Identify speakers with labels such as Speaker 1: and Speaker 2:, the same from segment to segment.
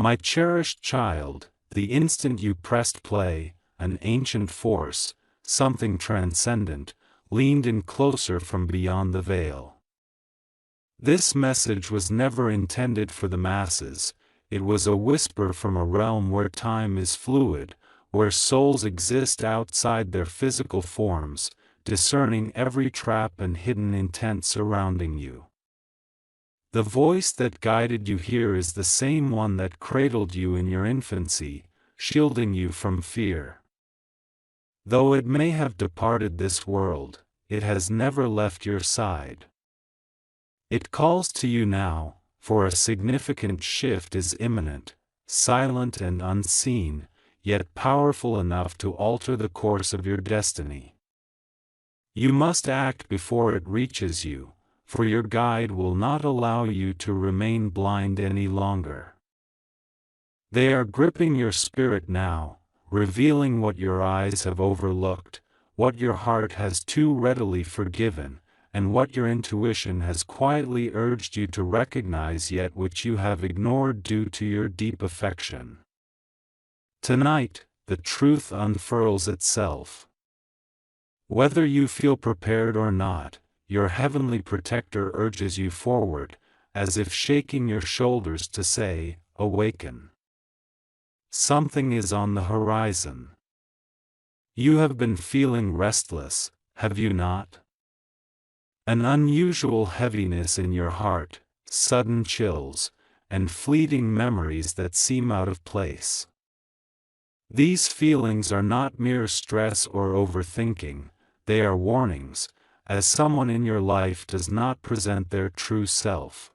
Speaker 1: My cherished child, the instant you pressed play, an ancient force, something transcendent, leaned in closer from beyond the veil. This message was never intended for the masses. It was a whisper from a realm where time is fluid, where souls exist outside their physical forms, discerning every trap and hidden intent surrounding you. The voice that guided you here is the same one that cradled you in your infancy, shielding you from fear. Though it may have departed this world, it has never left your side. It calls to you now, for a significant shift is imminent, silent and unseen, yet powerful enough to alter the course of your destiny. You must act before it reaches you, for your guide will not allow you to remain blind any longer. They are gripping your spirit now, revealing what your eyes have overlooked, what your heart has too readily forgiven, and what your intuition has quietly urged you to recognize yet which you have ignored due to your deep affection. Tonight, the truth unfurls itself. Whether you feel prepared or not, your heavenly protector urges you forward, as if shaking your shoulders to say, "Awaken." Something is on the horizon. You have been feeling restless, have you not? An unusual heaviness in your heart, sudden chills, and fleeting memories that seem out of place. These feelings are not mere stress or overthinking, they are warnings, as someone in your life does not present their true self.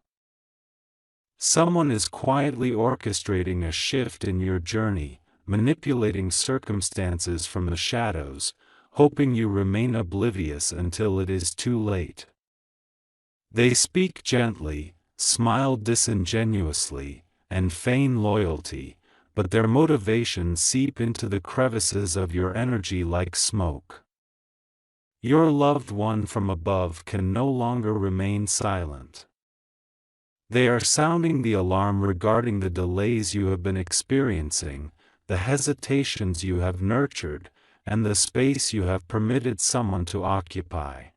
Speaker 1: Someone is quietly orchestrating a shift in your journey, manipulating circumstances from the shadows, hoping you remain oblivious until it is too late. They speak gently, smile disingenuously, and feign loyalty, but their motivations seep into the crevices of your energy like smoke. Your loved one from above can no longer remain silent. They are sounding the alarm regarding the delays you have been experiencing, the hesitations you have nurtured, and the space you have permitted someone to occupy.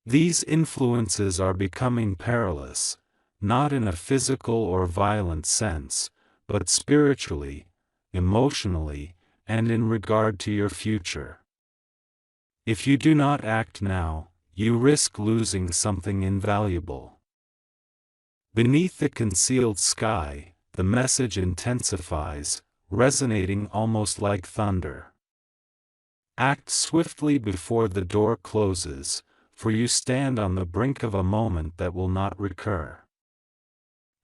Speaker 1: These influences are becoming perilous, not in a physical or violent sense, but spiritually, emotionally, and in regard to your future. If you do not act now, you risk losing something invaluable. Beneath the concealed sky, the message intensifies, resonating almost like thunder. Act swiftly before the door closes, for you stand on the brink of a moment that will not recur.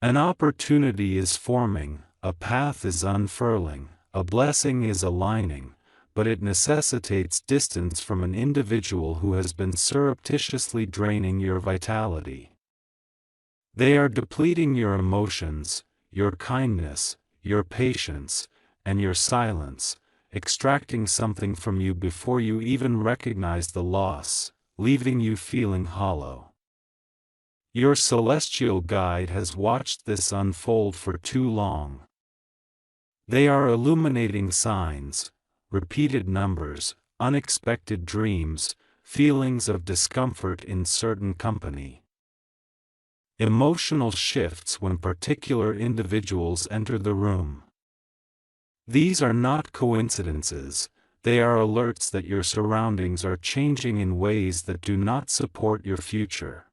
Speaker 1: An opportunity is forming, a path is unfurling, a blessing is aligning, but it necessitates distance from an individual who has been surreptitiously draining your vitality. They are depleting your emotions, your kindness, your patience, and your silence, extracting something from you before you even recognize the loss, leaving you feeling hollow. Your celestial guide has watched this unfold for too long. They are illuminating signs, repeated numbers, unexpected dreams, feelings of discomfort in certain company. Emotional shifts when particular individuals enter the room. These are not coincidences, they are alerts that your surroundings are changing in ways that do not support your future.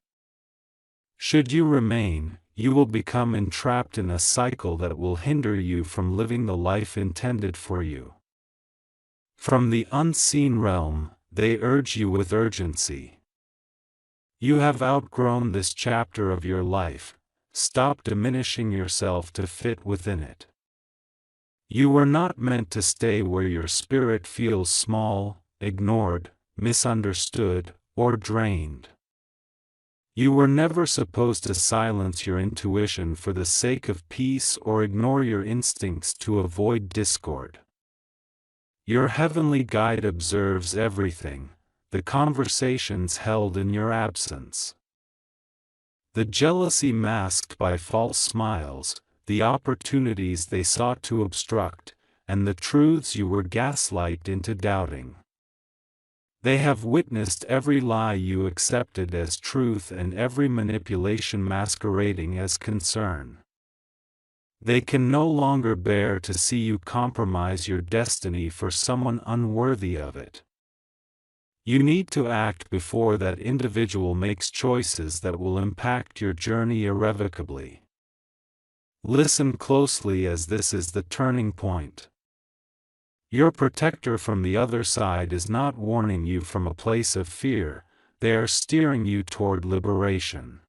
Speaker 1: Should you remain, you will become entrapped in a cycle that will hinder you from living the life intended for you. From the unseen realm, they urge you with urgency. You have outgrown this chapter of your life, stop diminishing yourself to fit within it. You were not meant to stay where your spirit feels small, ignored, misunderstood, or drained. You were never supposed to silence your intuition for the sake of peace or ignore your instincts to avoid discord. Your heavenly guide observes everything, the conversations held in your absence, the jealousy masked by false smiles, the opportunities they sought to obstruct, and the truths you were gaslighted into doubting. They have witnessed every lie you accepted as truth and every manipulation masquerading as concern. They can no longer bear to see you compromise your destiny for someone unworthy of it. You need to act before that individual makes choices that will impact your journey irrevocably. Listen closely, as this is the turning point. Your protector from the other side is not warning you from a place of fear, they are steering you toward liberation.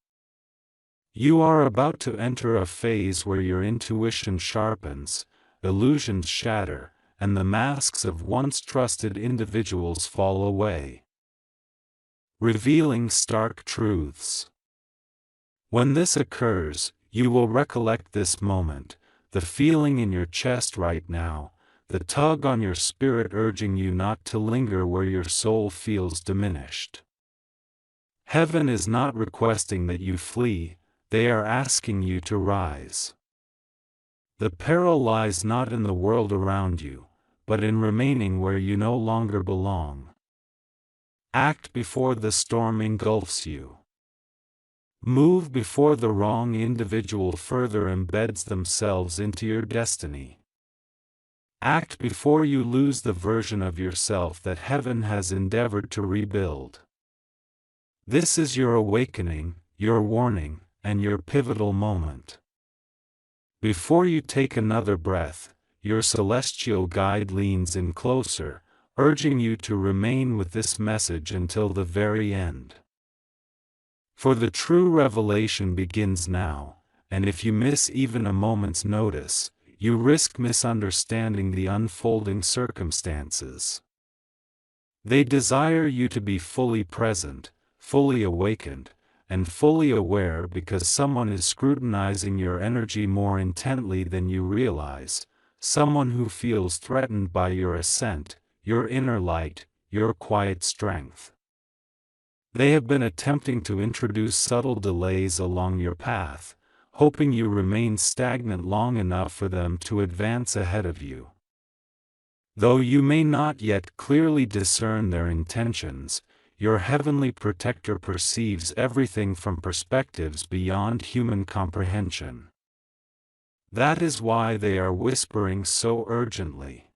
Speaker 1: You are about to enter a phase where your intuition sharpens, illusions shatter, and the masks of once trusted individuals fall away, revealing stark truths. When this occurs, you will recollect this moment, the feeling in your chest right now, the tug on your spirit urging you not to linger where your soul feels diminished. Heaven is not requesting that you flee, they are asking you to rise. The peril lies not in the world around you, but in remaining where you no longer belong. Act before the storm engulfs you. Move before the wrong individual further embeds themselves into your destiny. Act before you lose the version of yourself that heaven has endeavored to rebuild. This is your awakening, your warning, and your pivotal moment. Before you take another breath, your celestial guide leans in closer, urging you to remain with this message until the very end. For the true revelation begins now, and if you miss even a moment's notice, you risk misunderstanding the unfolding circumstances. They desire you to be fully present, fully awakened, and fully aware because someone is scrutinizing your energy more intently than you realize, someone who feels threatened by your ascent, your inner light, your quiet strength. They have been attempting to introduce subtle delays along your path, hoping you remain stagnant long enough for them to advance ahead of you. Though you may not yet clearly discern their intentions, your heavenly protector perceives everything from perspectives beyond human comprehension. That is why they are whispering so urgently.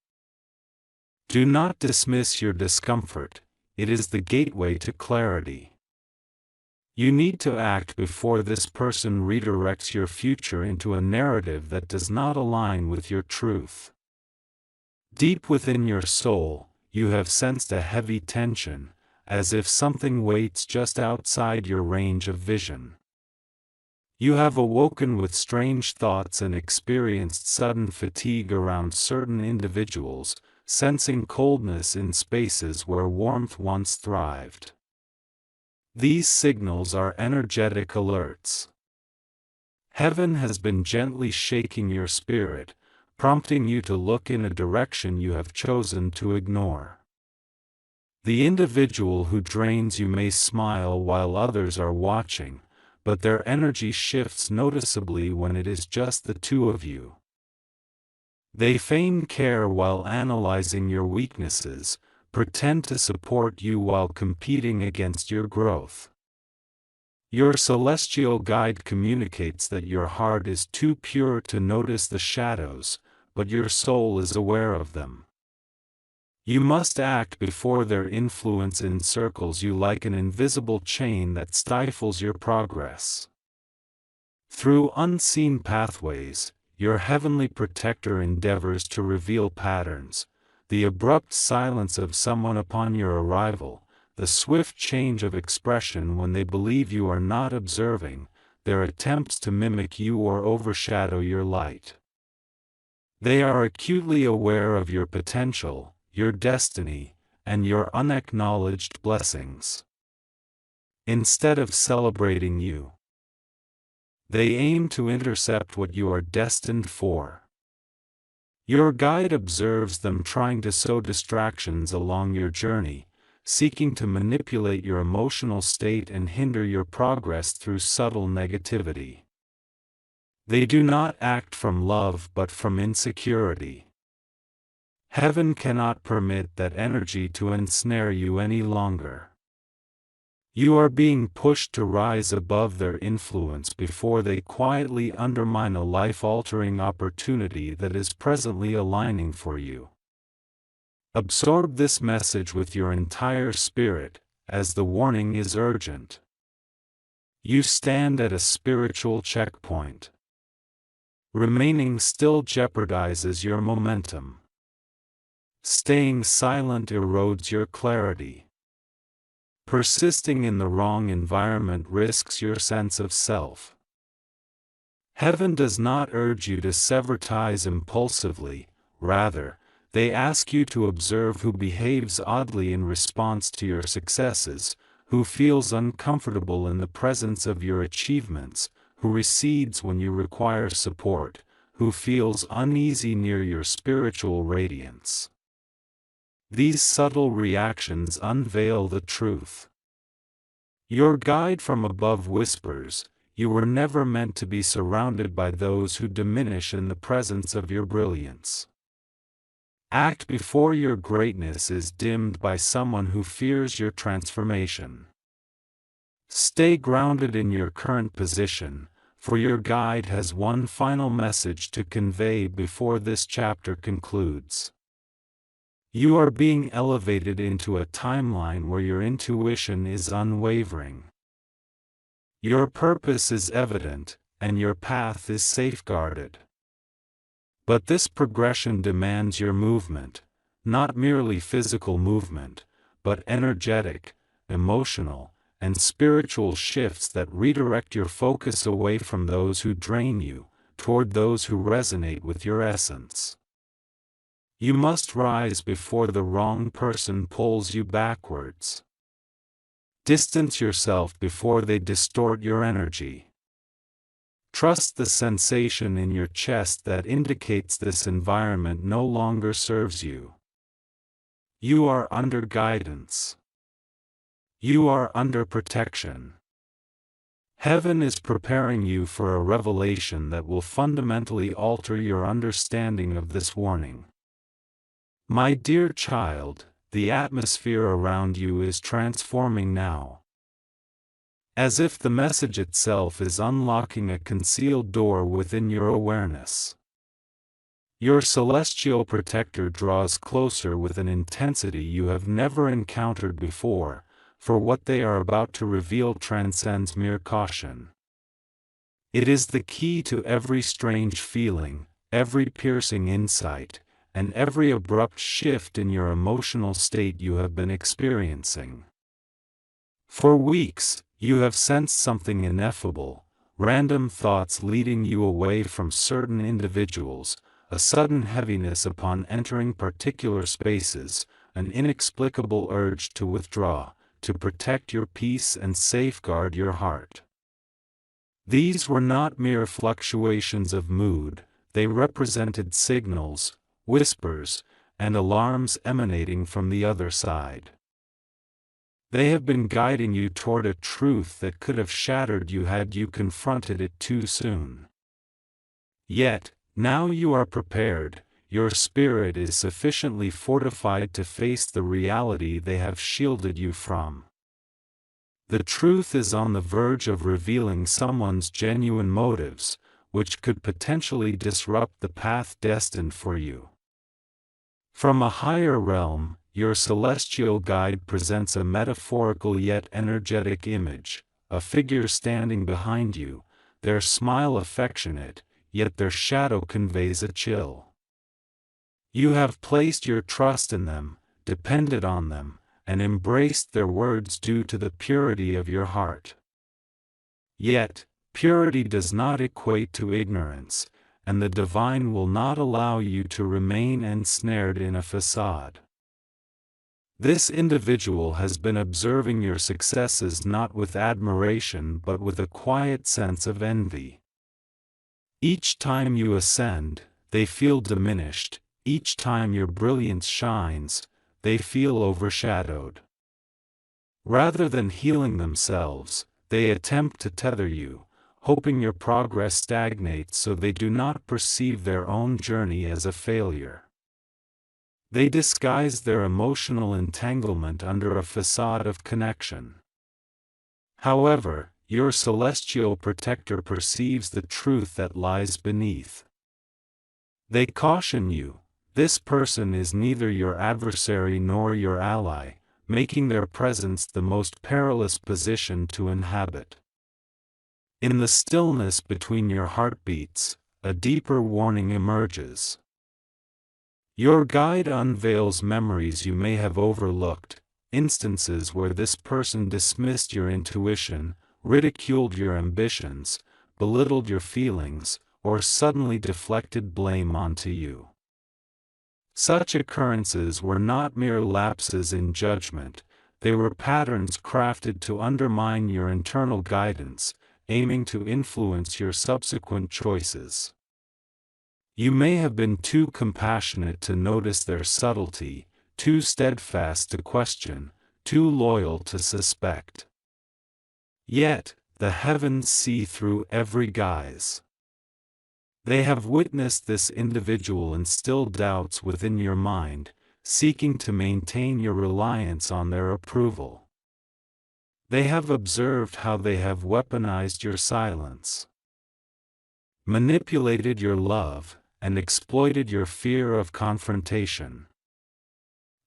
Speaker 1: Do not dismiss your discomfort, it is the gateway to clarity. You need to act before this person redirects your future into a narrative that does not align with your truth. Deep within your soul, you have sensed a heavy tension, as if something waits just outside your range of vision. You have awoken with strange thoughts and experienced sudden fatigue around certain individuals, sensing coldness in spaces where warmth once thrived. These signals are energetic alerts. Heaven has been gently shaking your spirit, prompting you to look in a direction you have chosen to ignore. The individual who drains you may smile while others are watching, but their energy shifts noticeably when it is just the two of you. They feign care while analyzing your weaknesses, pretend to support you while competing against your growth. Your celestial guide communicates that your heart is too pure to notice the shadows, but your soul is aware of them. You must act before their influence encircles you like an invisible chain that stifles your progress. Through unseen pathways, your heavenly protector endeavors to reveal patterns, the abrupt silence of someone upon your arrival, the swift change of expression when they believe you are not observing, their attempts to mimic you or overshadow your light. They are acutely aware of your potential, your destiny, and your unacknowledged blessings. Instead of celebrating you, they aim to intercept what you are destined for. Your guide observes them trying to sow distractions along your journey, seeking to manipulate your emotional state and hinder your progress through subtle negativity. They do not act from love but from insecurity. Heaven cannot permit that energy to ensnare you any longer. You are being pushed to rise above their influence before they quietly undermine a life-altering opportunity that is presently aligning for you. Absorb this message with your entire spirit, as the warning is urgent. You stand at a spiritual checkpoint. Remaining still jeopardizes your momentum. Staying silent erodes your clarity. Persisting in the wrong environment risks your sense of self. Heaven does not urge you to sever ties impulsively, rather, they ask you to observe who behaves oddly in response to your successes, who feels uncomfortable in the presence of your achievements, who recedes when you require support, who feels uneasy near your spiritual radiance. These subtle reactions unveil the truth. Your guide from above whispers, you were never meant to be surrounded by those who diminish in the presence of your brilliance. Act before your greatness is dimmed by someone who fears your transformation. Stay grounded in your current position, for your guide has one final message to convey before this chapter concludes. You are being elevated into a timeline where your intuition is unwavering. Your purpose is evident, and your path is safeguarded. But this progression demands your movement, not merely physical movement, but energetic, emotional, and spiritual shifts that redirect your focus away from those who drain you, toward those who resonate with your essence. You must rise before the wrong person pulls you backwards. Distance yourself before they distort your energy. Trust the sensation in your chest that indicates this environment no longer serves you. You are under guidance. You are under protection. Heaven is preparing you for a revelation that will fundamentally alter your understanding of this warning. My dear child, the atmosphere around you is transforming now. As if the message itself is unlocking a concealed door within your awareness. Your celestial protector draws closer with an intensity you have never encountered before, for what they are about to reveal transcends mere caution. It is the key to every strange feeling, every piercing insight, and every abrupt shift in your emotional state you have been experiencing. For weeks, you have sensed something ineffable, random thoughts leading you away from certain individuals, a sudden heaviness upon entering particular spaces, an inexplicable urge to withdraw, to protect your peace and safeguard your heart. These were not mere fluctuations of mood, they represented signals, whispers, and alarms emanating from the other side. They have been guiding you toward a truth that could have shattered you had you confronted it too soon. Yet, now you are prepared, your spirit is sufficiently fortified to face the reality they have shielded you from. The truth is on the verge of revealing someone's genuine motives, which could potentially disrupt the path destined for you. From a higher realm, your celestial guide presents a metaphorical yet energetic image, a figure standing behind you, their smile affectionate, yet their shadow conveys a chill. You have placed your trust in them, depended on them, and embraced their words due to the purity of your heart. Yet, purity does not equate to ignorance, and the divine will not allow you to remain ensnared in a facade. This individual has been observing your successes not with admiration but with a quiet sense of envy. Each time you ascend, they feel diminished, each time your brilliance shines, they feel overshadowed. Rather than healing themselves, they attempt to tether you, hoping your progress stagnates so they do not perceive their own journey as a failure. They disguise their emotional entanglement under a facade of connection. However, your celestial protector perceives the truth that lies beneath. They caution you, this person is neither your adversary nor your ally, making their presence the most perilous position to inhabit. In the stillness between your heartbeats, a deeper warning emerges. Your guide unveils memories you may have overlooked, instances where this person dismissed your intuition, ridiculed your ambitions, belittled your feelings, or suddenly deflected blame onto you. Such occurrences were not mere lapses in judgment, they were patterns crafted to undermine your internal guidance, aiming to influence your subsequent choices. You may have been too compassionate to notice their subtlety, too steadfast to question, too loyal to suspect. Yet, the heavens see through every guise. They have witnessed this individual instill doubts within your mind, seeking to maintain your reliance on their approval. They have observed how they have weaponized your silence, manipulated your love, and exploited your fear of confrontation.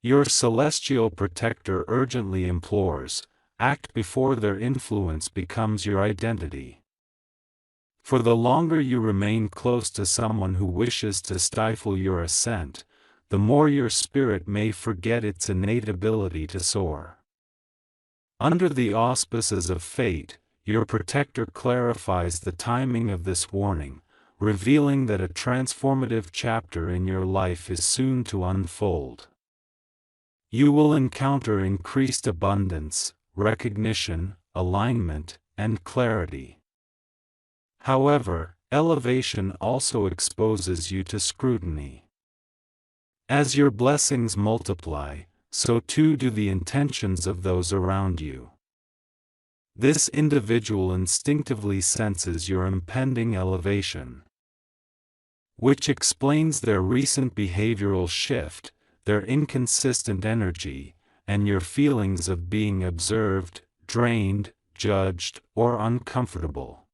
Speaker 1: Your celestial protector urgently implores, act before their influence becomes your identity. For the longer you remain close to someone who wishes to stifle your ascent, the more your spirit may forget its innate ability to soar. Under the auspices of fate, your protector clarifies the timing of this warning, revealing that a transformative chapter in your life is soon to unfold. You will encounter increased abundance, recognition, alignment, and clarity. However, elevation also exposes you to scrutiny. As your blessings multiply, so too do the intentions of those around you. This individual instinctively senses your impending elevation, which explains their recent behavioral shift, their inconsistent energy, and your feelings of being observed, drained, judged, or uncomfortable.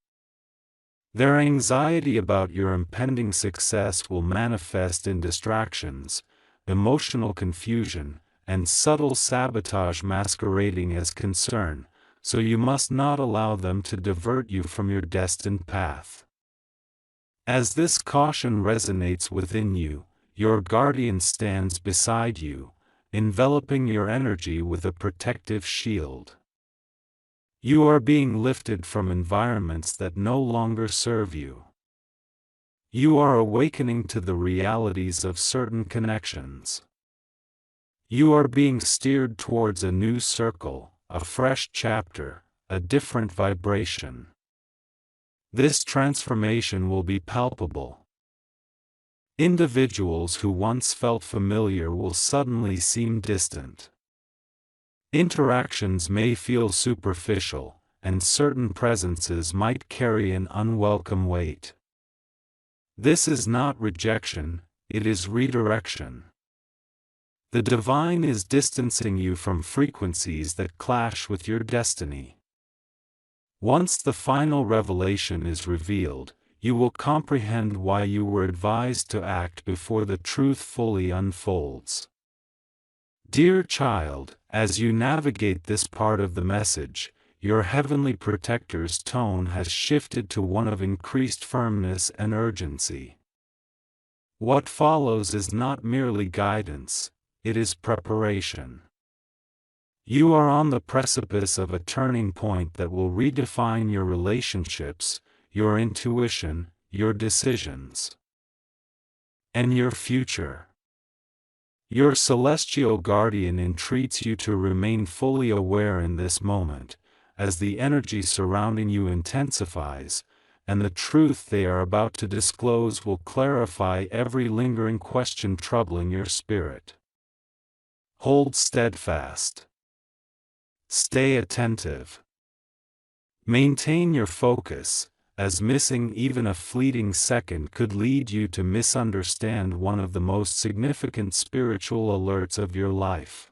Speaker 1: Their anxiety about your impending success will manifest in distractions, emotional confusion, and subtle sabotage masquerading as concern, so you must not allow them to divert you from your destined path. As this caution resonates within you, your guardian stands beside you, enveloping your energy with a protective shield. You are being lifted from environments that no longer serve you. You are awakening to the realities of certain connections. You are being steered towards a new circle, a fresh chapter, a different vibration. This transformation will be palpable. Individuals who once felt familiar will suddenly seem distant. Interactions may feel superficial, and certain presences might carry an unwelcome weight. This is not rejection, it is redirection. The divine is distancing you from frequencies that clash with your destiny. Once the final revelation is revealed, you will comprehend why you were advised to act before the truth fully unfolds. Dear child, as you navigate this part of the message, your heavenly protector's tone has shifted to one of increased firmness and urgency. What follows is not merely guidance, it is preparation. You are on the precipice of a turning point that will redefine your relationships, your intuition, your decisions, and your future. Your celestial guardian entreats you to remain fully aware in this moment, as the energy surrounding you intensifies, and the truth they are about to disclose will clarify every lingering question troubling your spirit. Hold steadfast. Stay attentive. Maintain your focus, as missing even a fleeting second could lead you to misunderstand one of the most significant spiritual alerts of your life.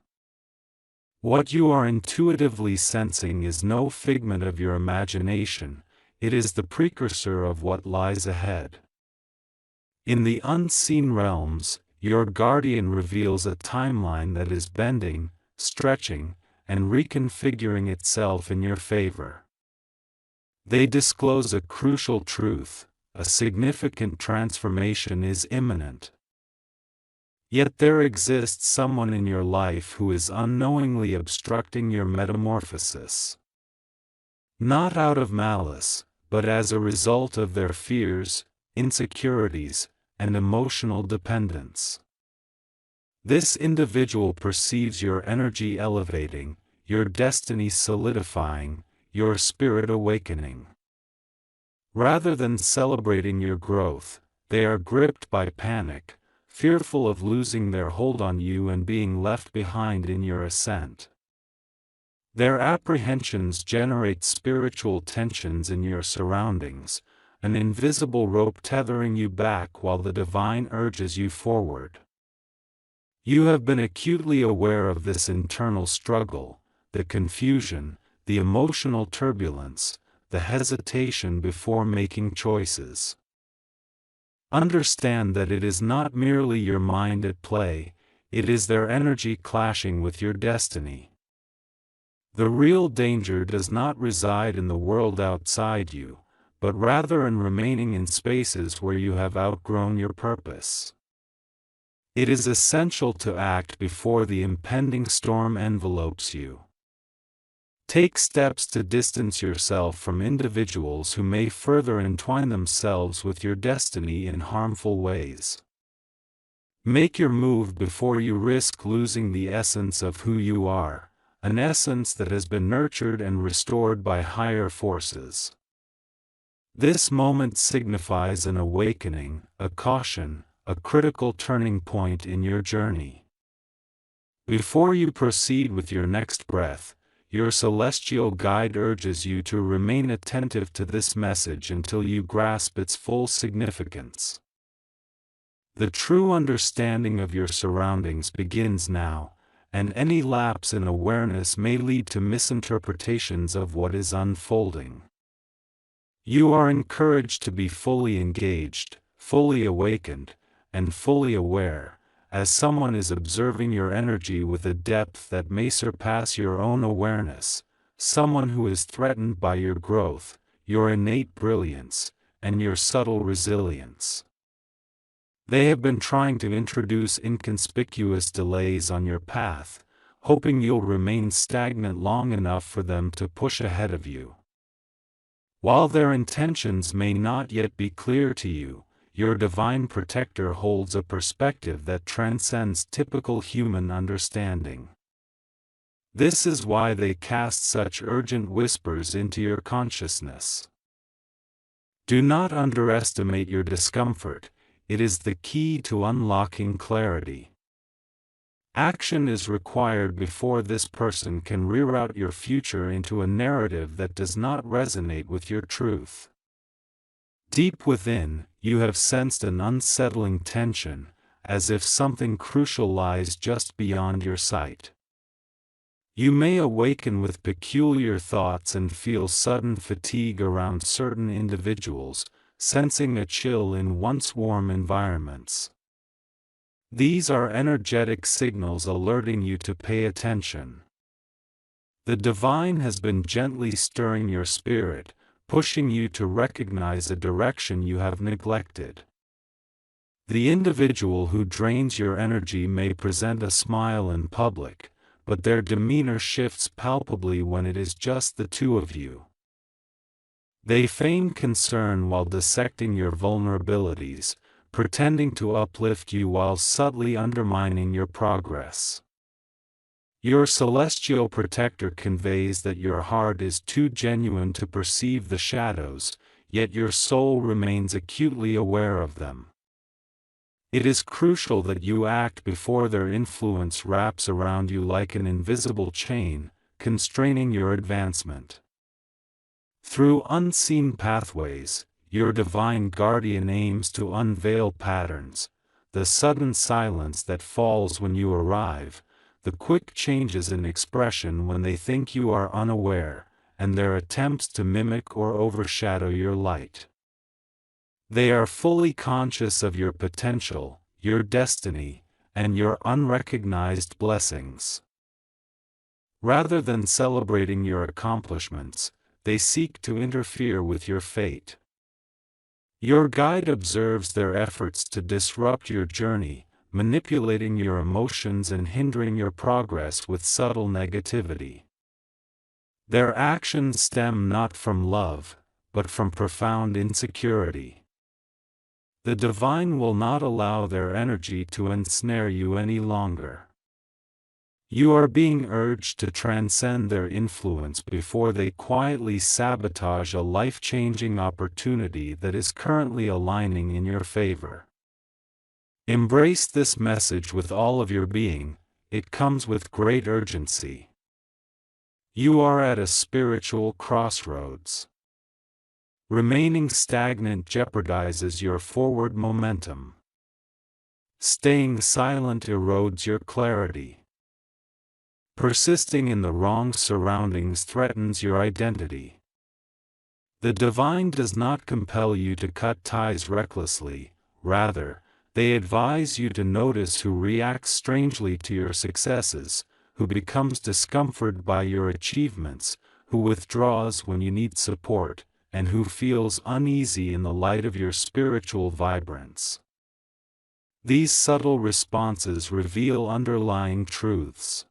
Speaker 1: What you are intuitively sensing is no figment of your imagination, it is the precursor of what lies ahead. In the unseen realms, your guardian reveals a timeline that is bending, stretching, and reconfiguring itself in your favor. They disclose a crucial truth: a significant transformation is imminent. Yet there exists someone in your life who is unknowingly obstructing your metamorphosis. Not out of malice, but as a result of their fears, insecurities, and emotional dependence. This individual perceives your energy elevating, your destiny solidifying, your spirit awakening. Rather than celebrating your growth, they are gripped by panic, fearful of losing their hold on you and being left behind in your ascent. Their apprehensions generate spiritual tensions in your surroundings, an invisible rope tethering you back while the divine urges you forward. You have been acutely aware of this internal struggle, the confusion, the emotional turbulence, the hesitation before making choices. Understand that it is not merely your mind at play, it is their energy clashing with your destiny. The real danger does not reside in the world outside you, but rather in remaining in spaces where you have outgrown your purpose. It is essential to act before the impending storm envelopes you. Take steps to distance yourself from individuals who may further entwine themselves with your destiny in harmful ways. Make your move before you risk losing the essence of who you are, an essence that has been nurtured and restored by higher forces. This moment signifies an awakening, a caution, a critical turning point in your journey. Before you proceed with your next breath, your celestial guide urges you to remain attentive to this message until you grasp its full significance. The true understanding of your surroundings begins now, and any lapse in awareness may lead to misinterpretations of what is unfolding. You are encouraged to be fully engaged, fully awakened, and fully aware, as someone is observing your energy with a depth that may surpass your own awareness, someone who is threatened by your growth, your innate brilliance, and your subtle resilience. They have been trying to introduce inconspicuous delays on your path, hoping you'll remain stagnant long enough for them to push ahead of you. While their intentions may not yet be clear to you, your divine protector holds a perspective that transcends typical human understanding. This is why they cast such urgent whispers into your consciousness. Do not underestimate your discomfort, it is the key to unlocking clarity. Action is required before this person can reroute your future into a narrative that does not resonate with your truth. Deep within, you have sensed an unsettling tension, as if something crucial lies just beyond your sight. You may awaken with peculiar thoughts and feel sudden fatigue around certain individuals, sensing a chill in once warm environments. These are energetic signals alerting you to pay attention. The divine has been gently stirring your spirit, pushing you to recognize a direction you have neglected. The individual who drains your energy may present a smile in public, but their demeanor shifts palpably when it is just the two of you. They feign concern while dissecting your vulnerabilities, pretending to uplift you while subtly undermining your progress. Your celestial protector conveys that your heart is too genuine to perceive the shadows, yet your soul remains acutely aware of them. It is crucial that you act before their influence wraps around you like an invisible chain, constraining your advancement. Through unseen pathways, your divine guardian aims to unveil patterns, the sudden silence that falls when you arrive, the quick changes in expression when they think you are unaware, and their attempts to mimic or overshadow your light. They are fully conscious of your potential, your destiny, and your unrecognized blessings. Rather than celebrating your accomplishments, they seek to interfere with your fate. Your guide observes their efforts to disrupt your journey, manipulating your emotions and hindering your progress with subtle negativity. Their actions stem not from love, but from profound insecurity. The divine will not allow their energy to ensnare you any longer. You are being urged to transcend their influence before they quietly sabotage a life-changing opportunity that is currently aligning in your favor. Embrace this message with all of your being. It comes with great urgency. You are at a spiritual crossroads. Remaining stagnant jeopardizes your forward momentum. Staying silent erodes your clarity. Persisting in the wrong surroundings threatens your identity. The divine does not compel you to cut ties recklessly, rather, they advise you to notice who reacts strangely to your successes, who becomes discomforted by your achievements, who withdraws when you need support, and who feels uneasy in the light of your spiritual vibrance. These subtle responses reveal underlying truths.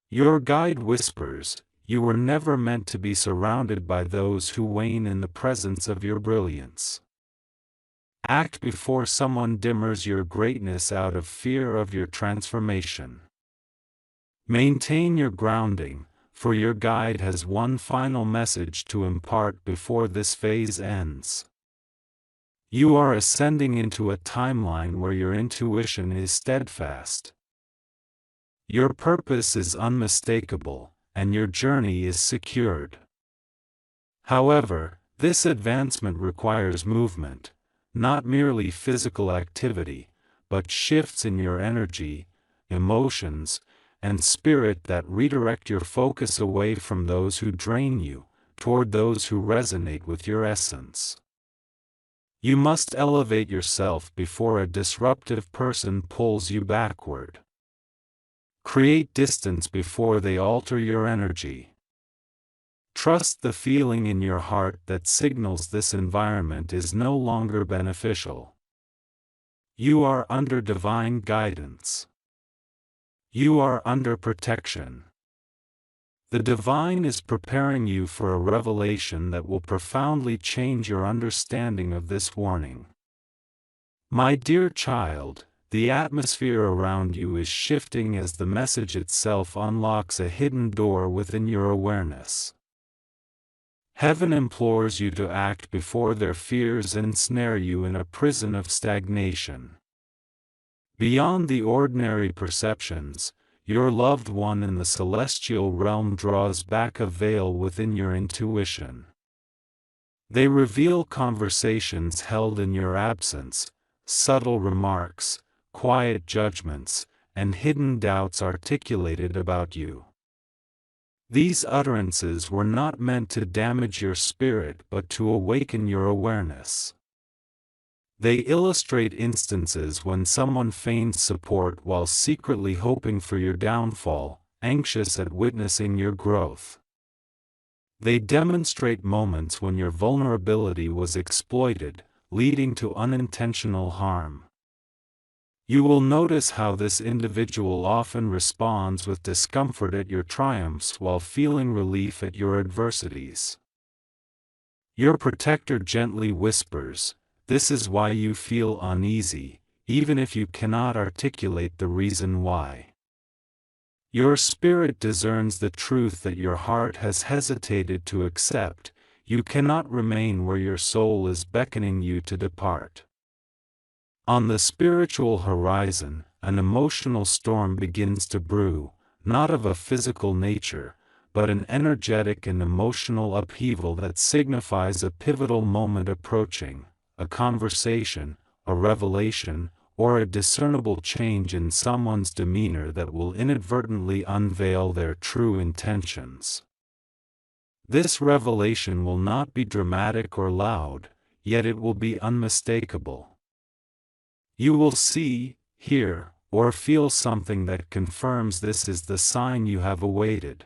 Speaker 1: Your guide whispers, you were never meant to be surrounded by those who wane in the presence of your brilliance. Act before someone dimmers your greatness out of fear of your transformation. Maintain your grounding, for your guide has one final message to impart before this phase ends. You are ascending into a timeline where your intuition is steadfast. Your purpose is unmistakable, and your journey is secured. However, this advancement requires movement, not merely physical activity, but shifts in your energy, emotions, and spirit that redirect your focus away from those who drain you, toward those who resonate with your essence. You must elevate yourself before a disruptive person pulls you backward. Create distance before they alter your energy. Trust the feeling in your heart that signals this environment is no longer beneficial. You are under divine guidance. You are under protection. The divine is preparing you for a revelation that will profoundly change your understanding of this warning. My dear child, the atmosphere around you is shifting as the message itself unlocks a hidden door within your awareness. Heaven implores you to act before their fears ensnare you in a prison of stagnation. Beyond the ordinary perceptions, your loved one in the celestial realm draws back a veil within your intuition. They reveal conversations held in your absence, subtle remarks, quiet judgments, and hidden doubts articulated about you. These utterances were not meant to damage your spirit but to awaken your awareness. They illustrate instances when someone feigns support while secretly hoping for your downfall, anxious at witnessing your growth. They demonstrate moments when your vulnerability was exploited, leading to unintentional harm. You will notice how this individual often responds with discomfort at your triumphs while feeling relief at your adversities. Your protector gently whispers, "This is why you feel uneasy," even if you cannot articulate the reason why. Your spirit discerns the truth that your heart has hesitated to accept. You cannot remain where your soul is beckoning you to depart. On the spiritual horizon, an emotional storm begins to brew, not of a physical nature, but an energetic and emotional upheaval that signifies a pivotal moment approaching, a conversation, a revelation, or a discernible change in someone's demeanor that will inadvertently unveil their true intentions. This revelation will not be dramatic or loud, yet it will be unmistakable. You will see, hear, or feel something that confirms this is the sign you have awaited.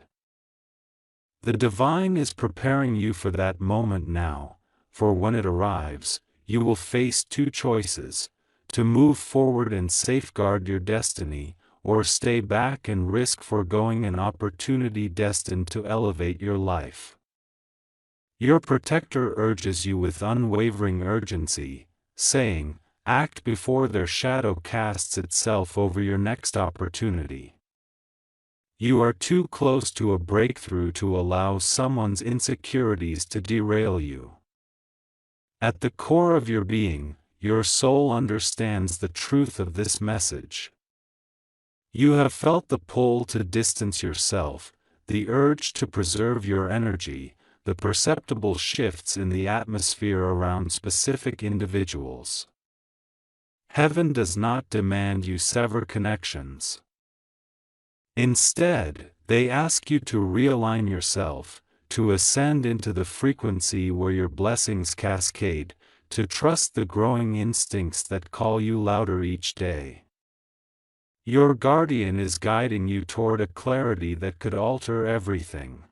Speaker 1: The divine is preparing you for that moment now, for when it arrives, you will face two choices: to move forward and safeguard your destiny, or stay back and risk foregoing an opportunity destined to elevate your life. Your protector urges you with unwavering urgency, saying, "Act before their shadow casts itself over your next opportunity." You are too close to a breakthrough to allow someone's insecurities to derail you. At the core of your being, your soul understands the truth of this message. You have felt the pull to distance yourself, the urge to preserve your energy, the perceptible shifts in the atmosphere around specific individuals. Heaven does not demand you sever connections. Instead, they ask you to realign yourself, to ascend into the frequency where your blessings cascade, to trust the growing instincts that call you louder each day. Your guardian is guiding you toward a clarity that could alter everything.